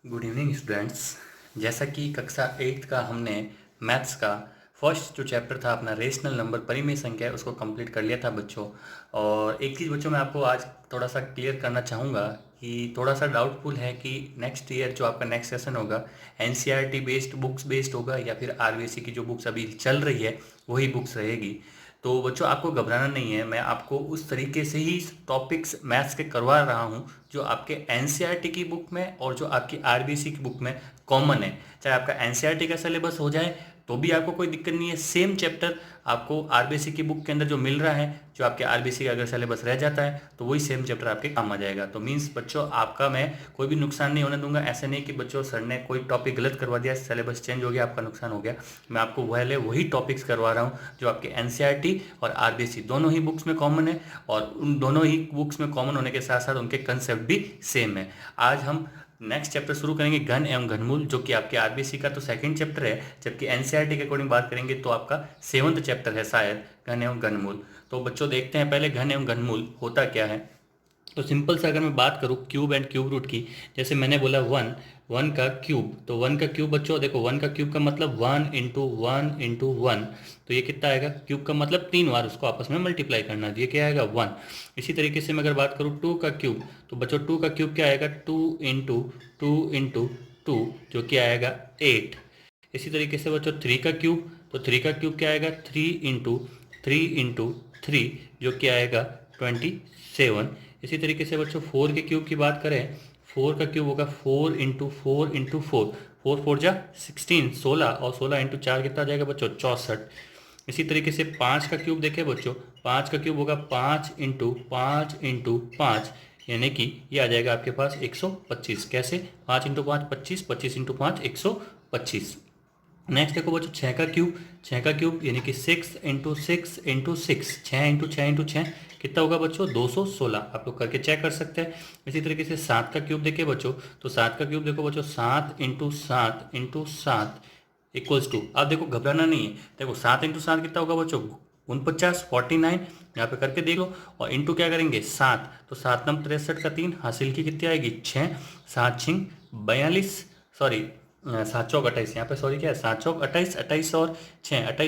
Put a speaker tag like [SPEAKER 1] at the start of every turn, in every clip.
[SPEAKER 1] Good evening students. जैसा कि कक्षा 8 का हमने मैथ्स का फर्स्ट जो चैप्टर था अपना रेशनल नंबर परिमेय संख्या उसको कंप्लीट कर लिया था बच्चों। और एक चीज़ बच्चों मैं आपको आज थोड़ा सा क्लियर करना चाहूँगा कि थोड़ा सा डाउटफुल है कि नेक्स्ट ईयर जो आपका नेक्स्ट सेशन होगा एनसीईआरटी बेस्ड बुक्स बेस्ड होगा या फिर आरबीएसई की जो बुक्स अभी चल रही है वही बुक्स रहेगी। तो बच्चों आपको घबराना नहीं है, मैं आपको उस तरीके से ही टॉपिक्स मैथ्स के करवा रहा हूँ जो आपके एनसीईआरटी की बुक में और जो आपकी आरबीएसई की बुक में कॉमन है। चाहे आपका एनसीईआरटी का सिलेबस हो जाए तो भी आपको कोई दिक्कत नहीं है, सेम चैप्टर आपको आरबीएसई की बुक के अंदर जो मिल रहा है, जो आपके आरबीएसई का अगर सिलेबस रह जाता है तो वही सेम चैप्टर आपके काम आ जाएगा। तो मीन्स बच्चों आपका मैं कोई भी नुकसान नहीं होने दूंगा। ऐसे नहीं कि बच्चों सर ने कोई टॉपिक गलत करवा दिया, सिलेबस चेंज हो गया, आपका नुकसान हो गया। मैं आपको वही टॉपिक्स करवा रहा हूँ जो आपके एनसीईआरटी और आरबीएसई दोनों ही बुक्स में कॉमन है, और उन दोनों ही बुक्स में कॉमन होने के साथ साथ उनके कंसेप्ट भी सेम है। आज हम नेक्स्ट चैप्टर शुरू करेंगे घन एवं घनमूल, जो कि आपके आरबीएसई का तो सेकंड चैप्टर है, जबकि एनसीईआरटी के अकॉर्डिंग बात करेंगे तो आपका सेवंथ चैप्टर है शायद, घन एवं घनमूल। तो बच्चों देखते हैं पहले घन एवं घनमूल होता क्या है। तो सिंपल से अगर मैं बात करूँ क्यूब एंड क्यूब रूट की, जैसे मैंने बोला वन, वन का क्यूब, तो वन का क्यूब बच्चों देखो, वन का क्यूब का मतलब one into one into one, तो ये कितना आएगा, क्यूब का मतलब 3 बार उसको आपस में मल्टीप्लाई करना, ये क्या आएगा 1। इसी तरीके से मैं अगर बात करूँ टू का क्यूब, तो बच्चों टू का क्यूब क्या आएगा, टू इंटू टू, जो क्या आएगा 8। इसी तरीके से बच्चों थ्री का क्यूब, तो थ्री का क्यूब क्या आएगा, थ्री इंटू थ्री, जो क्या आएगा 27। इसी तरीके से बच्चों फोर के क्यूब की बात करें, फोर का क्यूब होगा four into four, four four जा 16, 16, और 16 इंटू 4 कितना आ जाएगा बच्चों 64। इसी तरीके से पाँच का क्यूब देखें बच्चों, पाँच का क्यूब होगा पाँच इंटू पाँच, यानी कि ये आ जाएगा आपके पास 125। कैसे, 5 इंटू 5 25, 25 इंटू 5 125। नेक्स्ट देखो बच्चों छः का क्यूब, छः का क्यूब यानी कि 6 इंटू 6 इंटू 6, 6 इंटू 6 इंटू 6 कितना होगा बच्चों 216। आप लोग करके चेक कर सकते हैं। इसी तरीके से सात का क्यूब देखिए बच्चों, तो सात का क्यूब देखो बच्चों, 7 इंटू 7 इंटू 7 इक्वल्स टू, आप देखो घबराना नहीं है, देखो 7 इंटू 7 कितना होगा बच्चों 49 यहाँ पे करके देख लो। और इंटू क्या करेंगे 7, तो 7 9 63 का 3 हासिल की कितनी आएगी 6, 7 6 42, सॉरी 7 चौक 28, यहाँ पे सॉरी क्या है 7 चौक 28, 28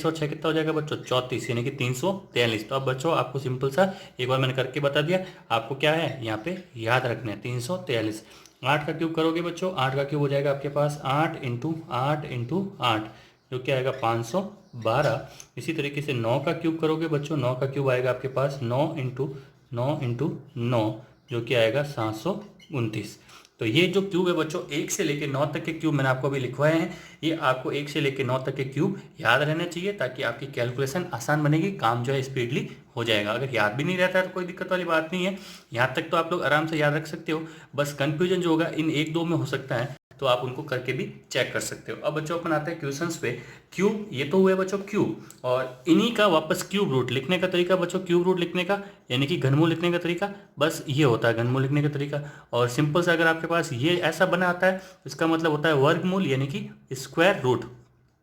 [SPEAKER 1] और 6 कितना हो जाएगा बच्चों 34, यानी कि 343। तो अब बच्चों आपको सिंपल सा एक बार मैंने करके बता दिया, आपको क्या है यहाँ पे याद रखना है 343। आठ का क्यूब करोगे बच्चों, आठ का क्यूब हो जाएगा आपके पास 8 इंटू 8 जो क्या आएगा 512। इसी तरीके से नौ का क्यूब करोगे बच्चों, नौ का क्यूब आएगा आपके पास 9 इंटू 9 जो कि आएगा 729। तो ये जो क्यूब है बच्चों 1 से लेकर 9 तक के क्यूब मैंने आपको अभी लिखवाए हैं, ये आपको 1 से लेकर 9 तक के क्यूब याद रहने चाहिए, ताकि आपकी कैलकुलेशन आसान बनेगी, काम जो है स्पीडली हो जाएगा। अगर याद भी नहीं रहता है तो कोई दिक्कत वाली बात नहीं है, यहाँ तक तो आप लोग आराम से याद रख सकते हो। बस कंफ्यूजन जो होगा इन एक दो में हो सकता है, तो आप उनको करके भी चेक कर सकते हो। अब बच्चों अपन आते हैं क्वेश्चंस पे। क्यूब, ये तो हुए बच्चों क्यूब, और इन्हीं का वापस क्यूब रूट लिखने का तरीका बच्चों, क्यूब रूट लिखने का यानी कि घनमूल लिखने का तरीका बस ये होता है, घनमूल लिखने का तरीका। और सिंपल से अगर आपके पास ये ऐसा बना आता है, इसका मतलब होता है वर्गमूल यानी कि स्क्वायर रूट।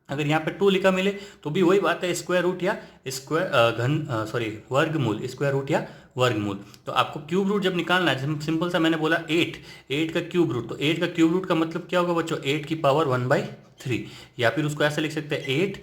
[SPEAKER 1] अगर यहाँ पे 2 लिखा मिले तो भी वही बात है, स्क्वायर रूट या स्क्वायर वर्गमूल, स्क्वायर रूट या वर्गमूल। तो आपको क्यूब रूट जब निकालना है, सिंपल सा मैंने बोला 8, 8 का क्यूब रूट, तो 8 का क्यूब रूट का मतलब क्या होगा बच्चों 8 की पावर 1/3, या फिर उसको ऐसे लिख सकते हैं 8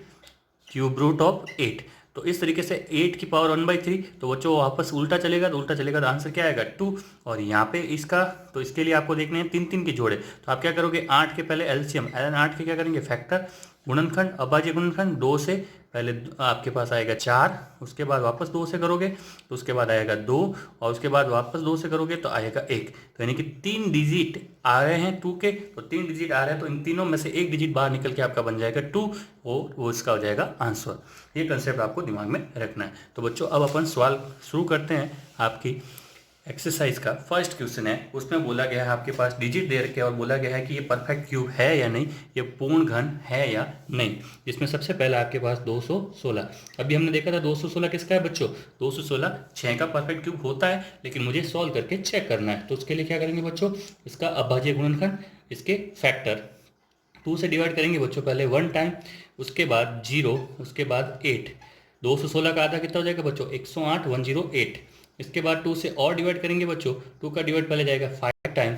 [SPEAKER 1] क्यूब रूट ऑफ 8। तो इस तरीके से 8 की पावर 1/3, तो बच्चों वापस उल्टा चलेगा, तो उल्टा चलेगा तो आंसर क्या आएगा 2। और यहाँ पे इसका, तो इसके लिए आपको देखने हैं 3 3 के जोड़े, तो आप क्या करोगे 8 के पहले एलसीएम, 8 के क्या करेंगे फैक्टर, गुणनखंड, अभाज्य गुणनखंड 2 से पहले आपके पास आएगा 4, उसके बाद वापस 2 से करोगे तो उसके बाद आएगा 2, और उसके बाद वापस 2 से करोगे तो आएगा 1। तो यानी कि 3 डिजिट आ रहे हैं 2 के, तो 3 डिजिट आ रहे हैं, तो इन तीनों में से एक डिजिट बाहर निकल के आपका बन जाएगा 2, वो इसका हो जाएगा आंसर। ये कंसेप्ट आपको दिमाग में रखना है। तो बच्चों अब अपन सवाल शुरू करते हैं। आपकी एक्सरसाइज का फर्स्ट क्वेश्चन है, उसमें बोला गया है आपके पास डिजिट दे रखे और बोला गया है कि ये परफेक्ट क्यूब है या नहीं, ये पूर्ण घन है या नहीं। जिसमें सबसे पहला आपके पास 216, अभी हमने देखा था 216 किसका है बच्चों, 216 6 का परफेक्ट क्यूब होता है, लेकिन मुझे सॉल्व करके चेक करना है। तो उसके लिए क्या करेंगे बच्चों, इसका अभाज्य गुणनखंड, इसके फैक्टर 2 से डिवाइड करेंगे बच्चों, पहले 1 टाइम, उसके बाद 0, उसके बाद 8। 216 का आधा कितना हो जाएगा बच्चों 108, 108। इसके बाद 2 से और डिवाइड करेंगे बच्चों, 2 का डिवाइड पहले जाएगा 5 टाइम,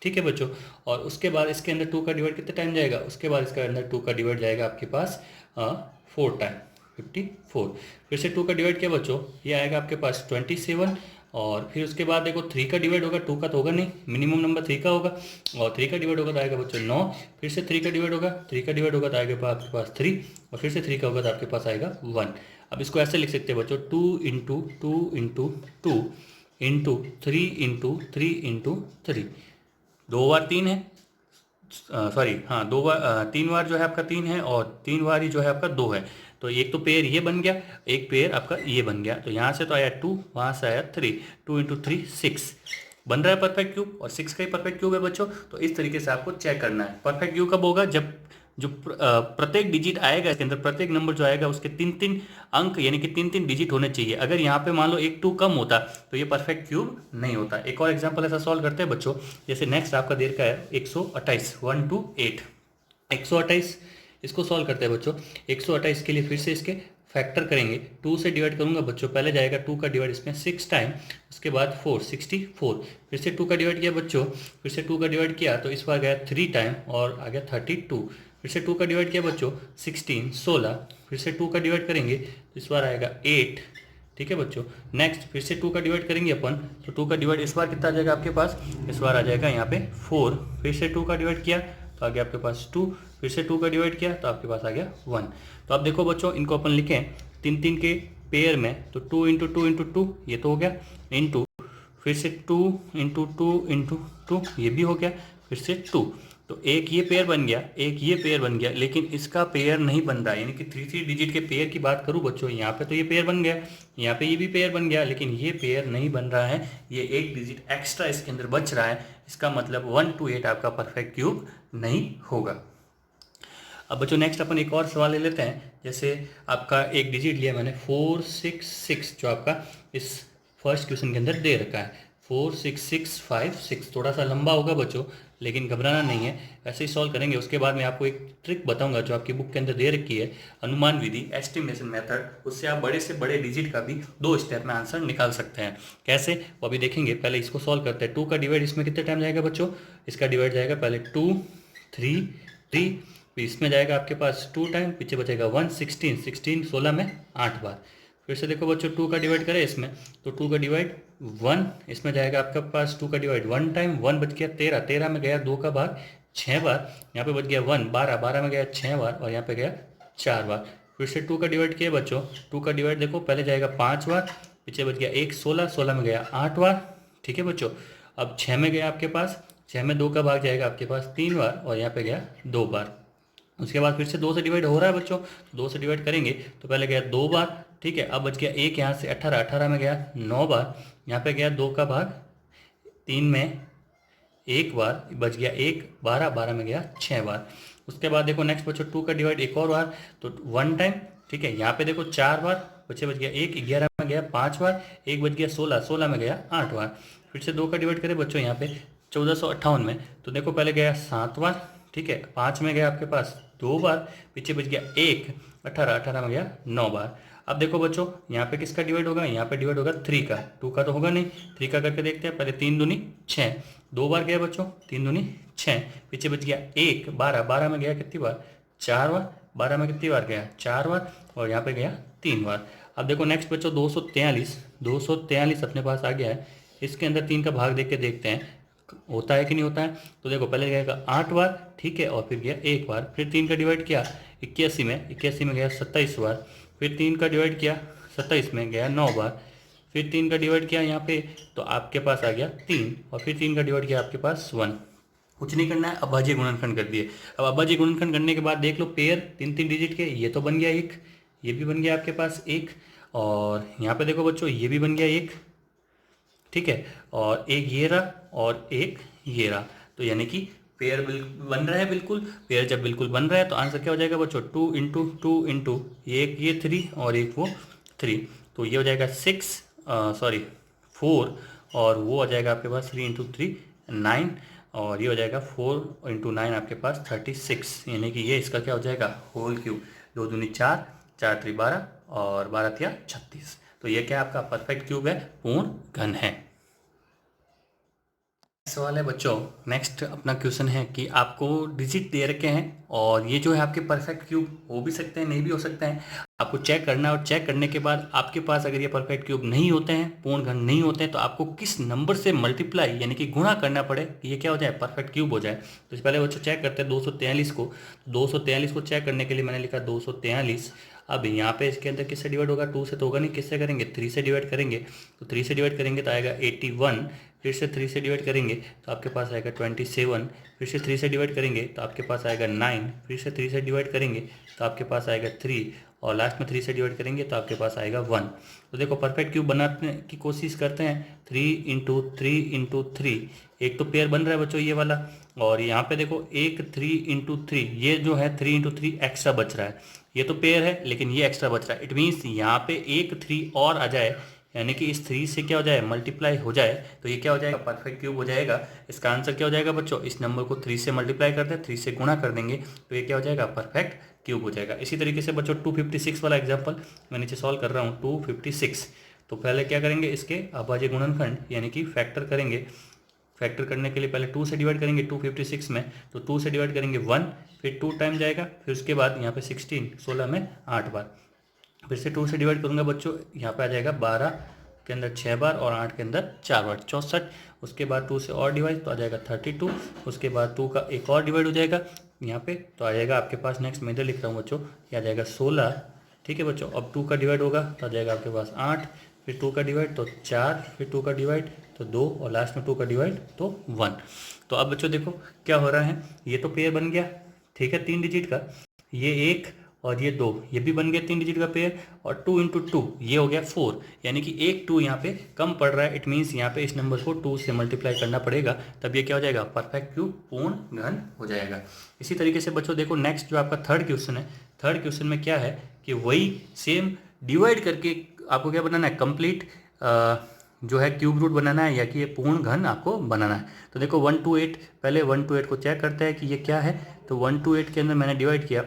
[SPEAKER 1] ठीक है बच्चों। और उसके बाद इसके अंदर 2 का डिवाइड कितने टाइम जाएगा, उसके बाद इसके अंदर 2 का डिवाइड जाएगा आपके पास 4 टाइम 54। फिर से 2 का डिवाइड किया बच्चों, ये आएगा आपके पास 27। और फिर उसके बाद देखो 3 का डिवाइड होगा, 2 का तो होगा नहीं, मिनिमम नंबर 3 का होगा। और 3 का डिवाइड होगा तो आएगा बच्चों 9। फिर से 3 का डिवाइड होगा, 3 का डिवाइड होगा तो आएगा आपके पास 3। और फिर से 3 का होगा तो आपके पास आएगा 1। अब इसको ऐसे लिख सकते हैं बच्चों, 2 × 2 × 2 × 3 × 3 × 3। 2 बार 3 है, सॉरी हाँ, 2 बार 3 बार जो है आपका 3 है, और 3 बार ही जो है आपका 2 है। तो एक तो पेयर ये बन गया, एक पेयर आपका ये बन गया। तो यहाँ से तो आया 2, वहाँ से आया 3। 2 × 3 6 बन रहा है परफेक्ट क्यूब, और 6 का ही परफेक्ट क्यूब है बच्चों। तो इस तरीके से आपको चेक करना है। परफेक्ट क्यूब कब होगा, जब जो प्रत्येक डिजिट आएगा इसके अंदर, प्रत्येक नंबर जो आएगा उसके 3-3 अंक यानी कि 3-3 डिजिट होने चाहिए। अगर यहाँ पे मान लो 1 2 कम होता तो ये परफेक्ट क्यूब नहीं होता। एक और एग्जांपल ऐसा सॉल्व करते हैं बच्चों। जैसे नेक्स्ट आपका देर का है 128, 1 2 8, 128। इसको सॉल्व करते हैं बच्चों। 128 के लिए फिर से इसके फैक्टर करेंगे, 2 से डिवाइड करूंगा बच्चों। पहले जाएगा 2 का डिवाइड इसमें 6 टाइम, उसके बाद 4 64। फिर से 2 का डिवाइड किया बच्चों, फिर से 2 का डिवाइड किया तो इस बार गया 3 टाइम और आ गया 32। फिर से 2 का डिवाइड किया बच्चों 16 16। फिर से 2 का डिवाइड करेंगे तो इस बार आएगा 8। ठीक है बच्चों। नेक्स्ट फिर से 2 का डिवाइड करेंगे अपन, तो 2 का डिवाइड इस बार कितना आ जाएगा आपके पास, इस बार आ जाएगा यहाँ पे 4। फिर से 2 का डिवाइड किया तो आ गया आपके पास 2। फिर से 2 का डिवाइड किया तो आपके पास आ गया 1। तो आप देखो बच्चों, इनको अपन लिखें 3-3 के पेयर में, तो 2 × 2 × 2 ये तो हो गया, इंटू फिर से 2 × 2 × 2 ये भी हो गया, फिर से 2। तो एक ये पेयर बन गया, एक ये पेयर बन गया, लेकिन इसका पेयर नहीं बन रहा है। यानी कि 3-3 डिजिट के पेयर की बात करूँ बच्चों, यहाँ पे तो ये पेयर बन गया, यहाँ पे ये भी पेयर बन गया, लेकिन ये पेयर नहीं बन रहा है। ये एक डिजिट एक्स्ट्रा इसके अंदर बच रहा है। इसका मतलब 1 to 8 आपका परफेक्ट क्यूब नहीं होगा। अब बच्चों नेक्स्ट अपन एक और सवाल ले लेते हैं। जैसे आपका एक डिजिट लिया मैंने 466, जो आपका इस फर्स्ट क्वेश्चन के अंदर दे रखा है 46656। थोड़ा सा लंबा होगा बच्चों, लेकिन घबराना नहीं है, ऐसे ही सॉल्व करेंगे। उसके बाद मैं आपको एक ट्रिक बताऊंगा जो आपकी बुक के अंदर दे रखी है, अनुमान विधि, एस्टिमेशन मेथड। उससे आप बड़े से बड़े डिजिट का भी 2 स्टेप में आंसर निकाल सकते हैं। कैसे, वो अभी देखेंगे। पहले इसको सॉल्व करते हैं। 2 का डिवाइड इसमें कितने टाइम जाएगा बच्चों, इसका डिवाइड जाएगा पहले 2 3 3, इसमें जाएगा आपके पास 2 टाइम, पीछे बचेगा 1 16 16 16 में 8 बार। फिर से देखो बच्चों 2 का डिवाइड करें इसमें, तो 2 का डिवाइड 1, इसमें जाएगा आपके पास 2 का डिवाइड 1 टाइम, 1 बच गया 13, 13 में गया 2 का भाग 6 बार। यहाँ पे बच गया 1 12, 12 में गया 6 बार, और यहाँ पे गया 4 बार। फिर से 2 का डिवाइड किया बच्चों, 2 का डिवाइड देखो पहले जाएगा 5 बार, पीछे बच गया 1 16, 16 में गया 8 बार। ठीक है बच्चों। अब 6 में गया आपके पास, 6 में 2 का भाग जाएगा आपके पास 3 बार, और यहाँ पे गया 2 बार। उसके बाद फिर से 2 से डिवाइड हो रहा है बच्चों, 2 से डिवाइड करेंगे तो पहले गया 2 बार। ठीक है। अब बच गया 1 यहाँ से 18, 18 में गया 9 बार, यहाँ पे गया 2 का भाग 3 में 1 बार, बच गया 1 12, 12 में गया 6 बार। उसके बाद देखो नेक्स्ट बच्चों 2 का डिवाइड एक और बार, तो 1 टाइम। ठीक है। यहाँ पे देखो 4 बार, बच्चे बच गया 1 11 में गया 5 बार, 1 बच गया 16, 16 में गया 8 बार। फिर से 2 का डिवाइड करें बच्चों यहाँ पे 1458 में, तो देखो पहले गया 7 बार। ठीक है। 5 में गया आपके पास 2 बार, पीछे बच गया 1 18, 18 में गया 9 बार। अब देखो बच्चों यहाँ पे किसका डिवाइड होगा, यहाँ पे डिवाइड होगा 3 का, 2 का तो होगा नहीं, 3 का करके देखते हैं। पहले 3 दूनी 6, 2 बार गया बच्चों, 3 दूनी 6, पीछे बच गया 1 12, 12 में गया कितनी बार 4 बार, 12 में कितनी बार गया 4 बार, और यहाँ पे गया 3 बार। अब देखो नेक्स्ट बच्चों 243, 243 अपने पास आ गया है। इसके अंदर 3 का भाग देख के देखते हैं होता है कि नहीं होता है। तो देखो पहले गया 8 बार, ठीक है, और फिर गया 1 बार। फिर 3 का डिवाइड किया 81 में, 81 में गया 27 बार। फिर 3 का डिवाइड किया 27 में गया 9 बार। फिर 3 का डिवाइड किया यहाँ पे, तो आपके पास आ गया 3, और फिर 3 का डिवाइड किया आपके पास 1। कुछ नहीं करना है, अभाज्य गुणनखंड कर दिए। अब अभाज्य गुणनखंड करने के बाद देख लो पेयर 3-3 डिजिट के, ये तो बन गया 1, ये भी बन गया आपके पास 1, और यहाँ पे देखो बच्चों ये भी बन गया 1। ठीक है। और एक ये रहा और एक ये रहा, तो यानी कि पेयर बन रहा है बिल्कुल। पेयर जब बिल्कुल बन रहा है तो आंसर क्या हो जाएगा बच्चों 2 × 2 × एक ये 3 और एक वो 3, तो ये हो जाएगा 6 सॉरी 4, और वो आ जाएगा आपके पास 3 × 3 9, और ये हो जाएगा 4 × 9 आपके पास 36, यानी कि ये इसका क्या हो जाएगा होल क्यूब। 2 दूनी 4, 4 3 12, और 12 तिया 36। तो ये क्या आपका परफेक्ट क्यूब है, पूर्ण घन है। सवाल है बच्चों, नेक्स्ट अपना क्वेश्चन है कि आपको डिजिट दे रखे हैं और ये जो है आपके परफेक्ट क्यूब हो भी सकते हैं, नहीं भी हो सकते हैं। आपको चेक करना है और चेक करने के बाद आपके पास अगर ये परफेक्ट क्यूब नहीं होते हैं, पूर्ण घन नहीं होते हैं, तो आपको किस नंबर से मल्टीप्लाई यानी कि गुणा करना पड़े कि ये क्या हो जाए, परफेक्ट क्यूब हो जाए। तो इससे पहले बच्चों चेक करते हैं 243 को। 243 को चेक करने के लिए मैंने लिखा 243। अब यहाँ पे इसके अंदर किससे डिवाइड होगा, 2 से तो होगा नहीं, किससे करेंगे, 3 से डिवाइड करेंगे। तो 3 से डिवाइड करेंगे तो आएगा 81, फिर से 3 से डिवाइड करेंगे तो आपके पास आएगा 27, फिर से 3 से डिवाइड करेंगे तो आपके पास आएगा 9, फिर से 3 से डिवाइड करेंगे तो आपके पास आएगा 3 और लास्ट में 3 से डिवाइड करेंगे तो आपके पास आएगा 1। तो देखो परफेक्ट क्यूब बनाने की कोशिश करते हैं। 3 इंटू 3 इंटू 3, एक तो पेयर बन रहा है बच्चों ये वाला, और यहाँ पे देखो एक 3 इंटू 3, ये जो है 3 इंटू 3 एक्स्ट्रा बच रहा है। ये तो पेयर है लेकिन ये एक्स्ट्रा बच रहा है। इट मीन्स यहाँ पे एक 3 और आ जाए, यानी कि इस 3 से क्या हो जाए, मल्टीप्लाई हो जाए, तो ये क्या हो जाएगा, परफेक्ट क्यूब हो जाएगा। इसका आंसर क्या हो जाएगा बच्चों, इस नंबर को 3 से मल्टीप्लाई कर दे, 3 से गुणा कर देंगे तो ये क्या हो जाएगा, परफेक्ट क्यूब हो जाएगा। इसी तरीके से बच्चों 256 वाला एग्जाम्पल मैं नीचे सॉल्व कर रहा हूँ। 256, तो पहले क्या करेंगे, इसके अभाज्य गुणनखंड यानी कि फैक्टर करेंगे। फैक्टर करने के लिए पहले 2 से डिवाइड करेंगे 256 में, तो 2 से डिवाइड करेंगे 1, फिर 2 टाइम जाएगा, फिर उसके बाद यहाँ पे 16 में 8 बार, फिर से 2 से डिवाइड करूँगा बच्चों, यहाँ पे आ जाएगा 12 के अंदर 6 बार और 8 के अंदर 4 बार, 64। उसके बाद 2 से और डिवाइड तो आ जाएगा 32, उसके बाद 2 का एक और डिवाइड हो जाएगा यहाँ पे, तो आ जाएगा आपके पास, नेक्स्ट मैं इधर लिख रहा हूँ बच्चों, ये आ जाएगा 16। ठीक है बच्चों, अब 2 का डिवाइड होगा तो आ जाएगा आपके पास 8, फिर 2 का डिवाइड तो 4, फिर 2 का डिवाइड तो 2 और लास्ट में 2 का डिवाइड तो 1। तो अब बच्चों देखो क्या हो रहा है, ये तो पेयर बन गया, ठीक है, 3 डिजिट का, ये 1 और ये 2, ये भी बन गया 3 डिजिट का पेयर, और 2 इंटू 2 ये हो गया 4, यानी कि एक 2 यहाँ पे कम पड़ रहा है। इट मीन्स यहाँ पे इस नंबर को 2 से मल्टीप्लाई करना पड़ेगा, तब ये क्या हो जाएगा, परफेक्ट क्यूब, पूर्ण घन हो जाएगा। इसी तरीके से बच्चों देखो नेक्स्ट जो आपका थर्ड क्वेश्चन है, थर्ड क्वेश्चन में क्या है कि वही सेम डिवाइड करके आपको क्या बनाना है, कंप्लीट जो है क्यूब रूट बनाना है, या कि ये पूर्ण घन आपको बनाना है। तो देखो 1 to 8, पहले 1 to 8 को चेक करते हैं कि ये क्या है। तो 1 to 8 के अंदर मैंने डिवाइड किया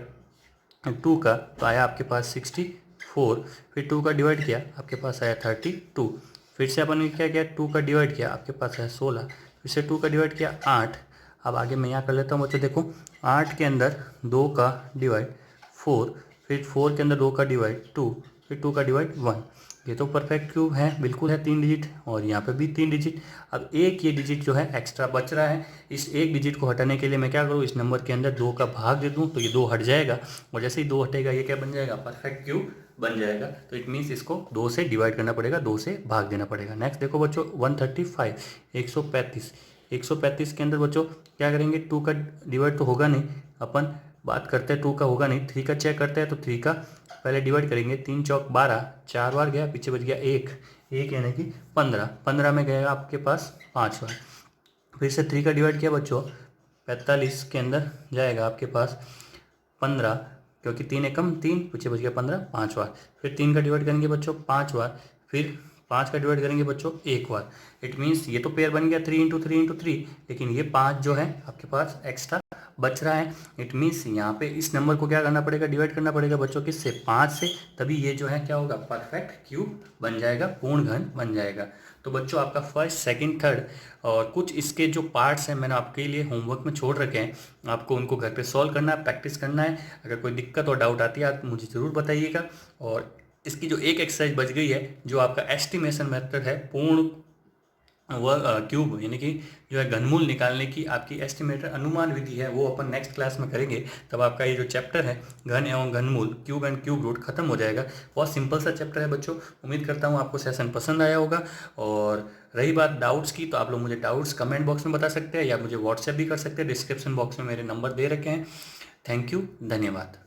[SPEAKER 1] 2 का, तो आया आपके पास 64, फिर 2 का डिवाइड किया आपके पास आया 32, फिर से अपन ने क्या किया, 2 का डिवाइड किया आपके पास आया 16, फिर से 2 का डिवाइड किया 8। अब आगे मैं यहाँ कर लेता हूँ बच्चों, देखो 8 के अंदर 2 का डिवाइड 4, फिर 4 के अंदर 2 का डिवाइड 2, फिर 2 का डिवाइड 1। ये तो परफेक्ट क्यूब है, बिल्कुल है 3 डिजिट, और यहाँ पे भी 3 डिजिट। अब एक ये डिजिट जो है एक्स्ट्रा बच रहा है, इस एक डिजिट को हटाने के लिए मैं क्या करूँ, इस नंबर के अंदर 2 का भाग दे दूँ तो ये 2 हट जाएगा, और जैसे ही 2 हटेगा ये क्या बन जाएगा, परफेक्ट क्यूब बन जाएगा। तो इट मीन्स इसको 2 से डिवाइड करना पड़ेगा, 2 से भाग देना पड़ेगा। नेक्स्ट देखो बच्चों 135, 135 के अंदर बच्चों क्या करेंगे, 2 का डिवाइड तो होगा नहीं, अपन बात करते हैं 2 का होगा नहीं, 3 का चेक करते हैं। तो 3 का पहले डिवाइड करेंगे, 3 चौक 12, 4 बार गया, पीछे बच गया 1 यानी कि 15 में गया आपके पास 5 बार। फिर से 3 का डिवाइड किया बच्चों, 45 के अंदर जाएगा आपके पास 15, क्योंकि 3 एकम 3, पीछे बच गया 15, 5 बार। फिर 3 का डिवाइड करेंगे बच्चों 5 बार, फिर 5 का डिवाइड करेंगे बच्चों 1 बार। इट मीन्स ये तो पेयर बन गया 3 इंटू 3 इंटू 3, लेकिन ये 5 जो है आपके पास एक्स्ट्रा बच रहा है। इट मीन्स यहाँ पे इस नंबर को क्या करना पड़ेगा, डिवाइड करना पड़ेगा बच्चों किससे, 5 से, तभी ये जो है क्या होगा, परफेक्ट क्यूब बन जाएगा, पूर्ण घन बन जाएगा। तो बच्चों आपका फर्स्ट, सेकंड, थर्ड और कुछ इसके जो पार्ट्स हैं मैंने आपके लिए होमवर्क में छोड़ रखे हैं, आपको उनको घर पे सॉल्व करना है, प्रैक्टिस करना है। अगर कोई दिक्कत और डाउट आती है आप मुझे ज़रूर बताइएगा। और इसकी जो एक एक्सरसाइज बच गई है, जो आपका एस्टिमेशन मेथड है, पूर्ण क्यूब यानी कि जो है घनमूल निकालने की आपकी एस्टिमेटेड अनुमान विधि है, वो अपन नेक्स्ट क्लास में करेंगे। तब आपका ये जो चैप्टर है घन एवं घनमूल, क्यूब एंड क्यूब रूट, खत्म हो जाएगा। बहुत सिंपल सा चैप्टर है बच्चों। उम्मीद करता हूँ आपको सेशन पसंद आया होगा। और रही बात डाउट्स की, तो आप लोग मुझे डाउट्स कमेंट बॉक्स में बता सकते हैं, या मुझे व्हाट्सएप भी कर सकते हैं। डिस्क्रिप्शन बॉक्स में मेरे नंबर दे रखे हैं। थैंक यू, धन्यवाद।